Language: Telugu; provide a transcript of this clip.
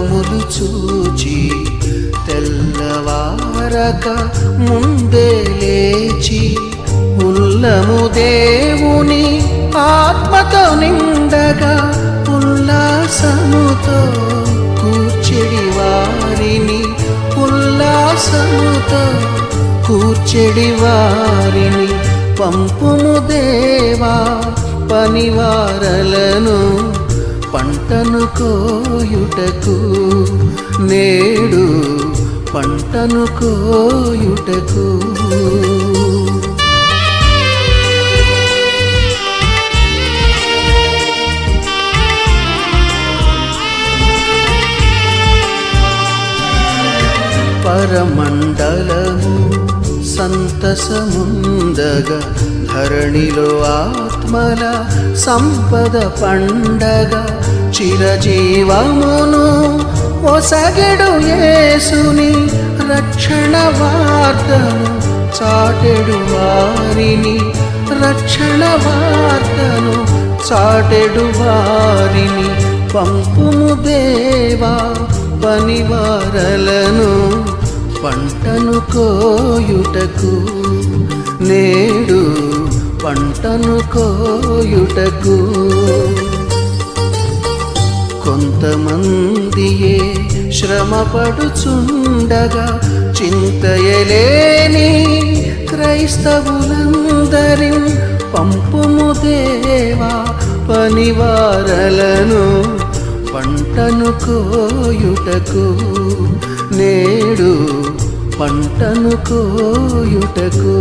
ఫలములు చూచి తెల్లవారక ముందే లేచి ఉల్లము దేవుని ఆత్మతో నిండగా ఉల్లాసముతో కూర్చెడి వారిని ఉల్లాసముతో కూర్చెడి వారిని పంపుము దేవా పనివారలను పంటను కోయుటకు నేడు పంటను కోయుటకు పరమండలము సంతసముందగా ధరణిలో ఆత్మల సంపద పండగ చిరజీవమును ఒసగెడు యేసుని రక్షణ వార్తను చాటెడు వారిని రక్షణ వార్తను చాటెడు వారిని పంపుము దేవా పనివారలను పంటను కోయుటకు నేడు పంటను కోయుటకు కొంతమందియే శ్రమపడుచుండగా చింతయలేని క్రైస్తవులందరి పంపుము దేవా పనివారలను పంటను కోయుటకు నేడు పంటను కోయుటకు